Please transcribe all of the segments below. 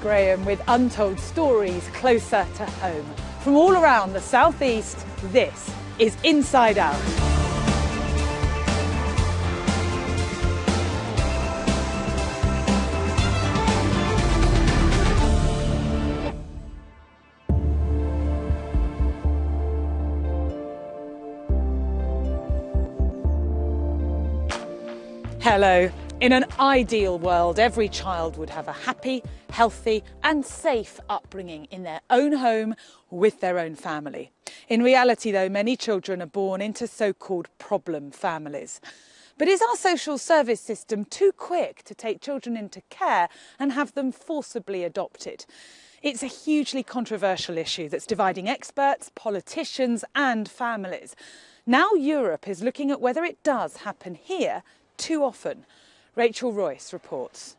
Graham with untold stories closer to home. From all around the southeast, this is Inside Out. Hello. In an ideal world, every child would have a happy, healthy and safe upbringing in their own home with their own family. In reality, though, many children are born into so-called problem families. But is our social service system too quick to take children into care and have them forcibly adopted? It's a hugely controversial issue that's dividing experts, politicians and families. Now Europe is looking at whether it does happen here too often. Rachel Royce reports.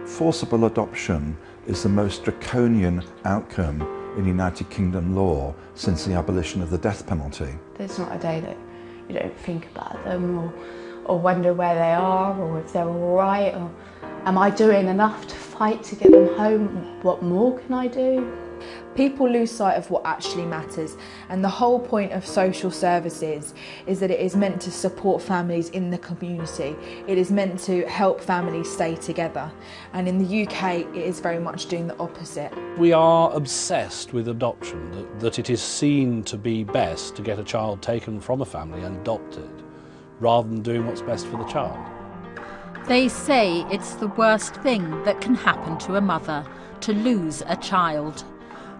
Forcible adoption is the most draconian outcome in United Kingdom law since the abolition of the death penalty. There's not a day that you don't think about them or wonder where they are or if they're all right, or am I doing enough to fight to get them home? What more can I do? People lose sight of what actually matters, and the whole point of social services is that it is meant to support families in the community. It is meant to help families stay together, and in the UK it is very much doing the opposite. We are obsessed with adoption, that it is seen to be best to get a child taken from a family and adopted, rather than doing what's best for the child. They say it's the worst thing that can happen to a mother, to lose a child.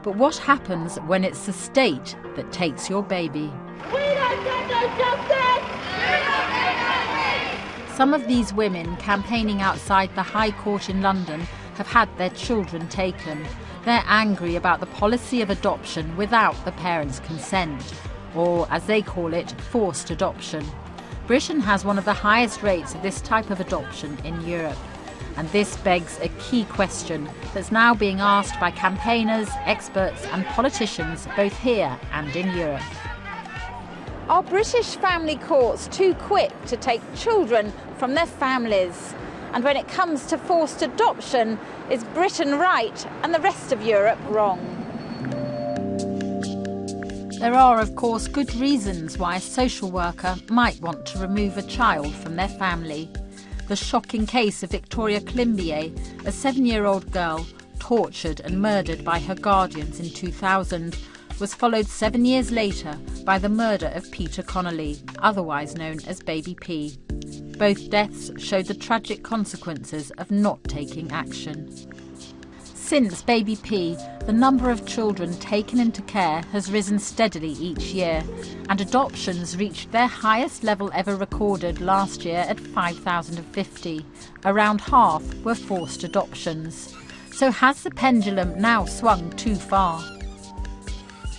But what happens when it's the state that takes your baby? We don't get no justice! Some of these women campaigning outside the High Court in London have had their children taken. They're angry about the policy of adoption without the parents' consent, or as they call it, forced adoption. Britain has one of the highest rates of this type of adoption in Europe. And this begs a key question that's now being asked by campaigners, experts and politicians both here and in Europe. Are British family courts too quick to take children from their families? And when it comes to forced adoption, is Britain right and the rest of Europe wrong? There are, of course, good reasons why a social worker might want to remove a child from their family. The shocking case of Victoria Climbié, a 7-year-old girl tortured and murdered by her guardians in 2000, was followed 7 years later by the murder of Peter Connolly, otherwise known as Baby P. Both deaths showed the tragic consequences of not taking action. Since Baby P, the number of children taken into care has risen steadily each year, and adoptions reached their highest level ever recorded last year at 5,050. Around half were forced adoptions. So has the pendulum now swung too far?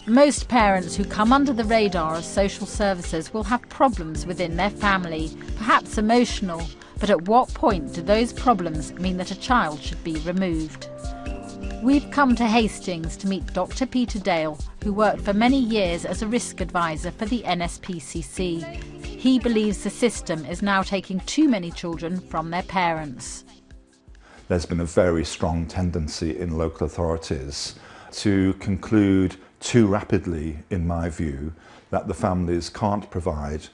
Most parents who come under the radar of social services will have problems within their family, perhaps emotional, but at what point do those problems mean that a child should be removed? We've come to Hastings to meet Dr. Peter Dale, who worked for many years as a risk advisor for the NSPCC. He believes the system is now taking too many children from their parents. There's been a very strong tendency in local authorities to conclude too rapidly, in my view, that the families can't provide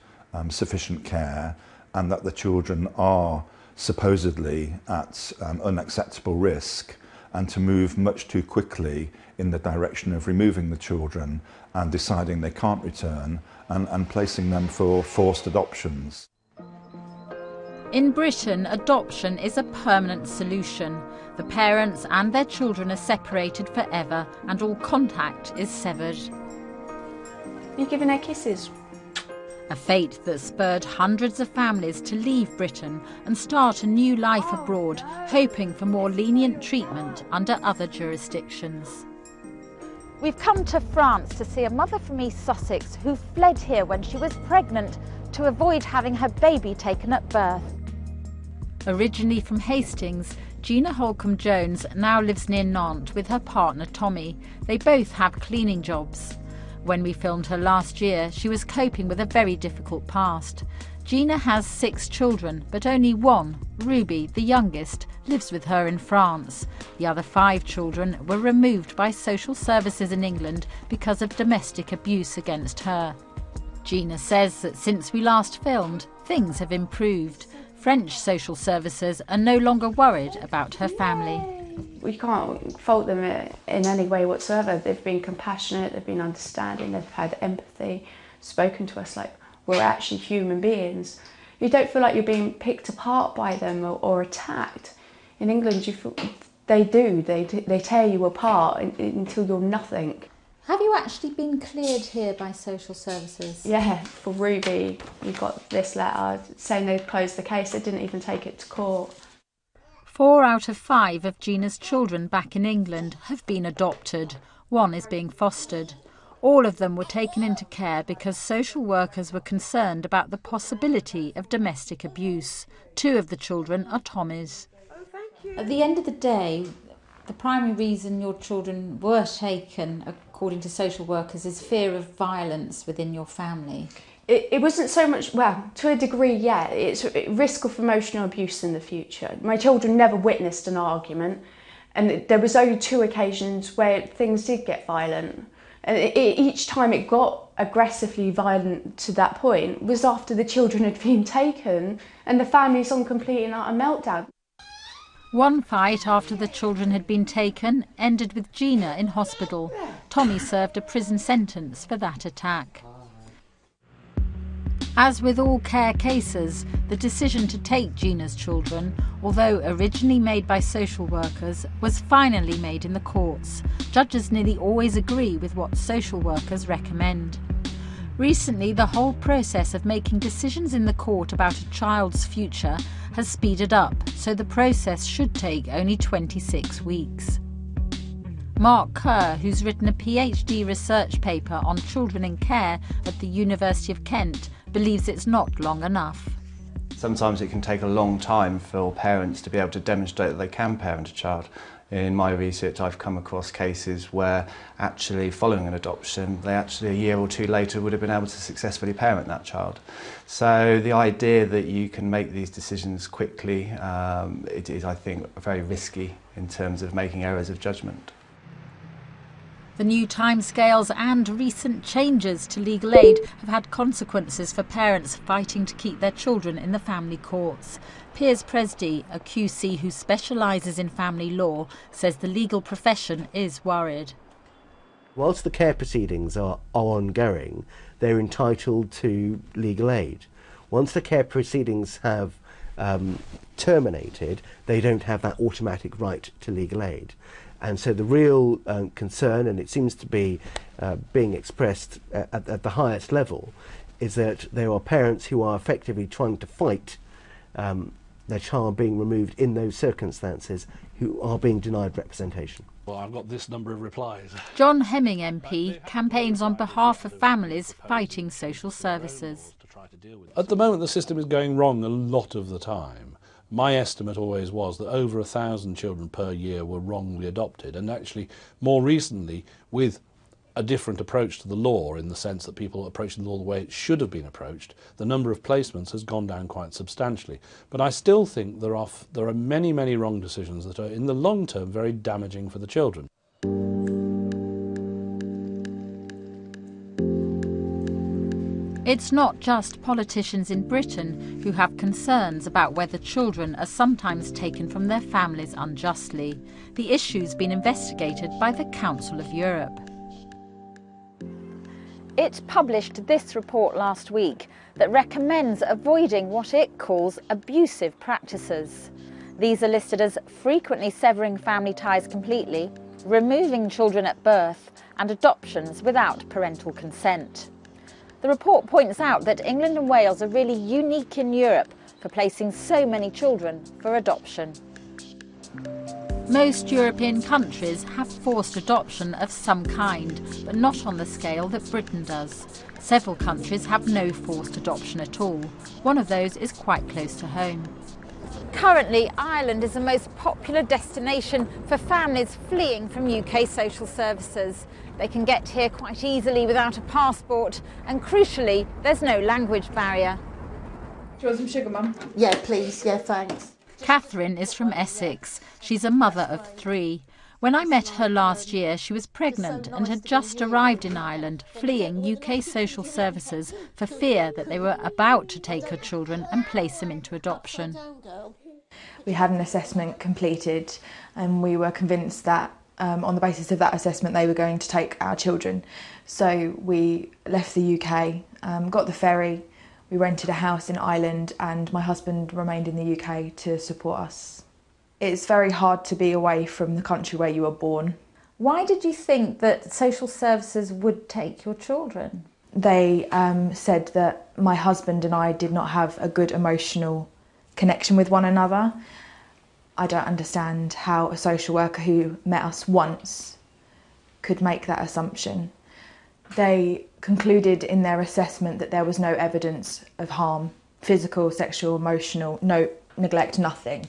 sufficient care and that the children are supposedly at unacceptable risk, and to move much too quickly in the direction of removing the children and deciding they can't return and placing them for forced adoptions. In Britain, adoption is a permanent solution. The parents and their children are separated forever and all contact is severed. You're giving her kisses. A fate that spurred hundreds of families to leave Britain and start a new life abroad, hoping for more lenient treatment under other jurisdictions. We've come to France to see a mother from East Sussex who fled here when she was pregnant to avoid having her baby taken at birth. Originally from Hastings, Gina Holcombe-Jones now lives near Nantes with her partner Tommy. They both have cleaning jobs. When we filmed her last year, she was coping with a very difficult past. Gina has 6 children, but only one, Ruby, the youngest, lives with her in France. The other 5 children were removed by social services in England because of domestic abuse against her. Gina says that since we last filmed, things have improved. French social services are no longer worried about her family. We can't fault them in any way whatsoever. They've been compassionate, they've been understanding, they've had empathy, spoken to us like we're actually human beings. You don't feel like you're being picked apart by them or attacked. In England, you feel they do. They tear you apart until you're nothing. Have you actually been cleared here by social services? Yeah, for Ruby, we got this letter saying they'd closed the case. They didn't even take it to court. 4 out of 5 of Gina's children back in England have been adopted. 1 is being fostered. All of them were taken into care because social workers were concerned about the possibility of domestic abuse. 2 of the children are Tommys. At the end of the day, the primary reason your children were taken, according to social workers, is fear of violence within your family. It wasn't so much, well, to a degree, yeah, it's risk of emotional abuse in the future. My children never witnessed an argument, and there was only 2 occasions where things did get violent. And each time it got aggressively violent to that point was after the children had been taken and the family's on complete and utter meltdown. One fight after the children had been taken ended with Gina in hospital. Tommy served a prison sentence for that attack. As with all care cases, the decision to take Gina's children, although originally made by social workers, was finally made in the courts. Judges nearly always agree with what social workers recommend. Recently, the whole process of making decisions in the court about a child's future has speeded up, so the process should take only 26 weeks. Mark Kerr, who's written a PhD research paper on children in care at the University of Kent, believes it's not long enough. Sometimes it can take a long time for parents to be able to demonstrate that they can parent a child. In my research, I've come across cases where actually following an adoption, they actually a year or 2 later would have been able to successfully parent that child. So the idea that you can make these decisions quickly, it is, I think, very risky in terms of making errors of judgment. The new timescales and recent changes to legal aid have had consequences for parents fighting to keep their children in the family courts. Piers Presdy, a QC who specialises in family law, says the legal profession is worried. Whilst the care proceedings are ongoing, they're entitled to legal aid. Once the care proceedings have terminated, they don't have that automatic right to legal aid. And so the real concern, and it seems to be being expressed at the highest level, is that there are parents who are effectively trying to fight their child being removed in those circumstances who are being denied representation. Well, I've got this number of replies. John Hemming MP campaigns on behalf of families fighting social services. At the moment, the system is going wrong a lot of the time. My estimate always was that over 1,000 children per year were wrongly adopted, and actually more recently, with a different approach to the law, in the sense that people approaching the law the way it should have been approached, the number of placements has gone down quite substantially. But I still think there are many, many wrong decisions that are in the long term very damaging for the children. It's not just politicians in Britain who have concerns about whether children are sometimes taken from their families unjustly. The issue's been investigated by the Council of Europe. It published this report last week that recommends avoiding what it calls abusive practices. These are listed as frequently severing family ties completely, removing children at birth, and adoptions without parental consent. The report points out that England and Wales are really unique in Europe for placing so many children for adoption. Most European countries have forced adoption of some kind, but not on the scale that Britain does. Several countries have no forced adoption at all. One of those is quite close to home. Currently, Ireland is the most popular destination for families fleeing from UK social services. They can get here quite easily without a passport, and crucially, there's no language barrier. you want some sugar, Mum? Yeah, please. Yeah, thanks. Catherine is from Essex. She's a mother of 3. When I met her last year, she was pregnant and had just arrived in Ireland, fleeing UK social services for fear that they were about to take her children and place them into adoption. We had an assessment completed and we were convinced that on the basis of that assessment they were going to take our children. So we left the UK, got the ferry, we rented a house in Ireland and my husband remained in the UK to support us. It's very hard to be away from the country where you were born. Why did you think that social services would take your children? They said that my husband and I did not have a good emotional connection with one another. I don't understand how a social worker who met us once could make that assumption. They concluded in their assessment that there was no evidence of harm, physical, sexual, emotional, no neglect, nothing.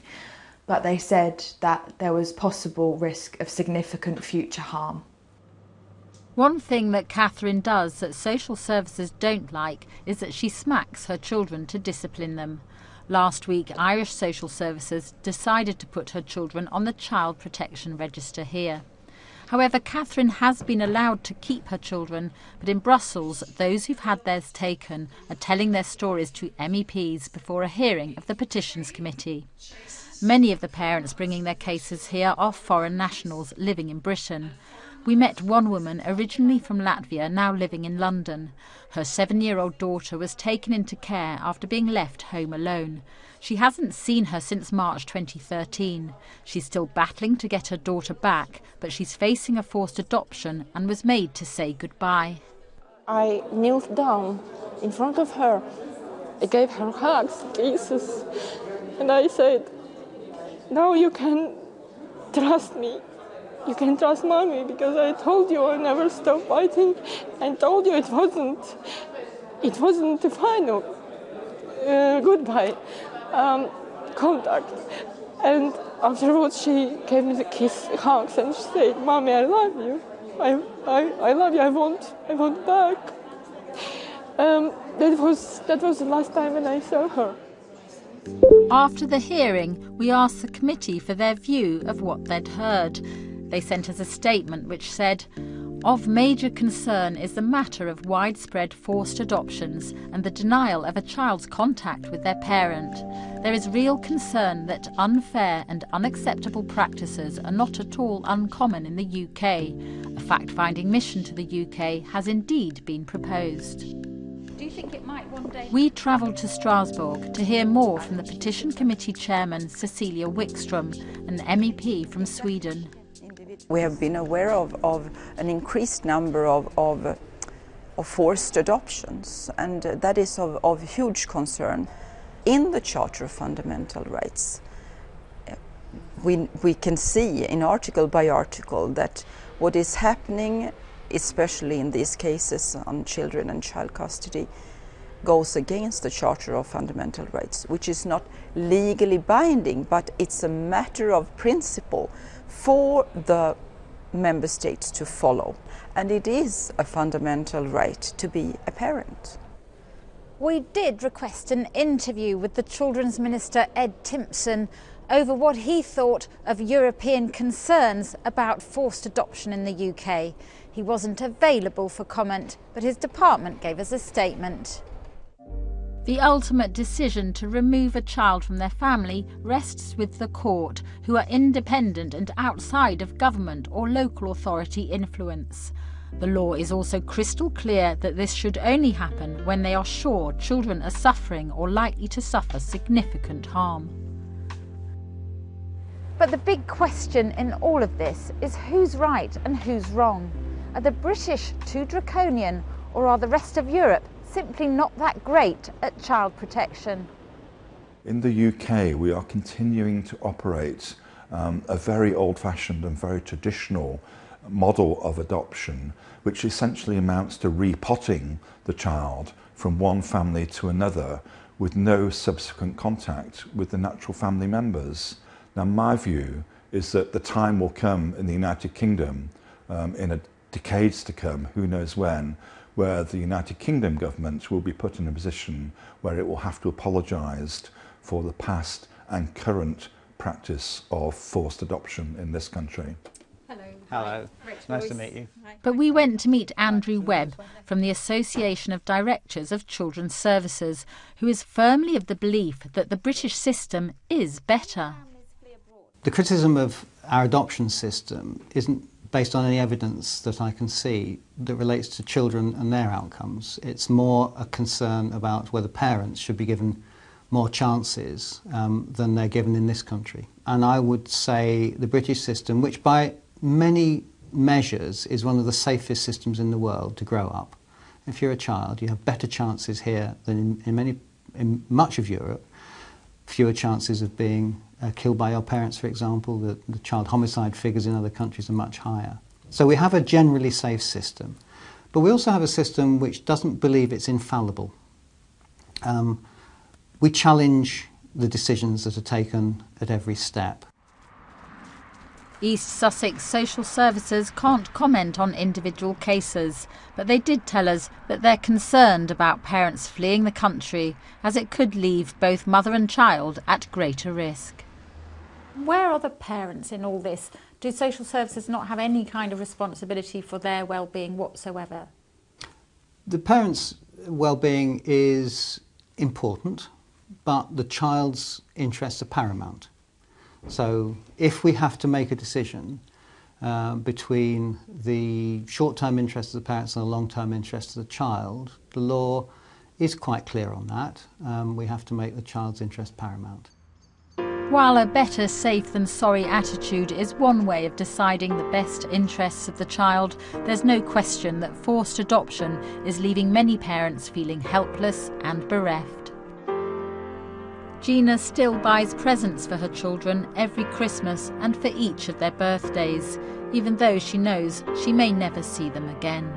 But they said that there was possible risk of significant future harm. One thing that Catherine does that social services don't like is that she smacks her children to discipline them. Last week, Irish social services decided to put her children on the child protection register here. However, Catherine has been allowed to keep her children, but in Brussels, those who've had theirs taken are telling their stories to MEPs before a hearing of the Petitions Committee. Many of the parents bringing their cases here are foreign nationals living in Britain. We met one woman originally from Latvia, now living in London. Her 7-year-old daughter was taken into care after being left home alone. She hasn't seen her since March 2013. She's still battling to get her daughter back, but she's facing a forced adoption and was made to say goodbye. I knelt down in front of her. I gave her hugs, kisses, and I said, "Now you can trust me. You can trust Mommy, because I told you I never stop fighting and told you it wasn't the final goodbye contact." And afterwards she gave me the hugs and she said, "Mommy, I love you. I love you. I want back." That was the last time when I saw her. After the hearing, we asked the committee for their view of what they'd heard. They sent us a statement which said, "Of major concern is the matter of widespread forced adoptions and the denial of a child's contact with their parent. There is real concern that unfair and unacceptable practices are not at all uncommon in the UK. A fact-finding mission to the UK has indeed been proposed." Do you think it might one day... We travelled to Strasbourg to hear more from the Petition Committee Chairman Cecilia Wickstrom, an MEP from Sweden. We have been aware of an increased number of forced adoptions, and that is of huge concern. In the Charter of Fundamental Rights, we can see in article by article that what is happening, especially in these cases on children and child custody, goes against the Charter of Fundamental Rights, which is not legally binding, but it's a matter of principle for the member states to follow. And it is a fundamental right to be a parent. We did request an interview with the Children's Minister Ed Timpson over what he thought of European concerns about forced adoption in the UK. He wasn't available for comment, but his department gave us a statement. The ultimate decision to remove a child from their family rests with the court, who are independent and outside of government or local authority influence. The law is also crystal clear that this should only happen when they are sure children are suffering or likely to suffer significant harm. But the big question in all of this is who's right and who's wrong. Are the British too draconian, or are the rest of Europe simply not that great at child protection? In the UK, we are continuing to operate a very old-fashioned and very traditional model of adoption, which essentially amounts to repotting the child from one family to another with no subsequent contact with the natural family members. Now, my view is that the time will come in the United Kingdom, in decades to come, who knows when, where the United Kingdom government will be put in a position where it will have to apologise for the past and current practice of forced adoption in this country. Hello. Nice to meet you. But we went to meet Andrew Webb from the Association of Directors of Children's Services, who is firmly of the belief that the British system is better. The criticism of our adoption system isn't based on any evidence that I can see that relates to children and their outcomes. It's more a concern about whether parents should be given more chances than they're given in this country. And I would say the British system, which by many measures is one of the safest systems in the world to grow up. If you're a child, you have better chances here than in much of Europe. Fewer chances of being killed by your parents, for example. The child homicide figures in other countries are much higher. So we have a generally safe system. But we also have a system which doesn't believe it's infallible. We challenge the decisions that are taken at every step. East Sussex Social Services can't comment on individual cases, but they did tell us that they're concerned about parents fleeing the country, as it could leave both mother and child at greater risk. Where are the parents in all this? Do social services not have any kind of responsibility for their well-being whatsoever? The parents' well-being is important, but the child's interests are paramount. So if we have to make a decision between the short-term interests of the parents and the long-term interests of the child, the law is quite clear on that. We have to make the child's interest paramount. While a better safe than sorry attitude is one way of deciding the best interests of the child, there's no question that forced adoption is leaving many parents feeling helpless and bereft. Gina still buys presents for her children every Christmas and for each of their birthdays, even though she knows she may never see them again.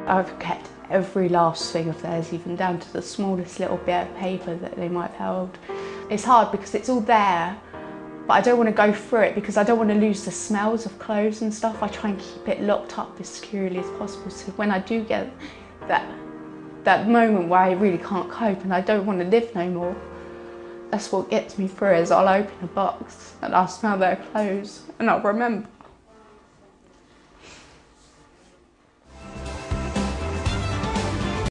I've kept every last thing of theirs, even down to the smallest little bit of paper that they might have held. It's hard because it's all there, but I don't want to go through it because I don't want to lose the smells of clothes and stuff. I try and keep it locked up as securely as possible, so when I do get that moment where I really can't cope and I don't want to live no more, that's what gets me through. Is I'll open a box and I'll smell their clothes and I'll remember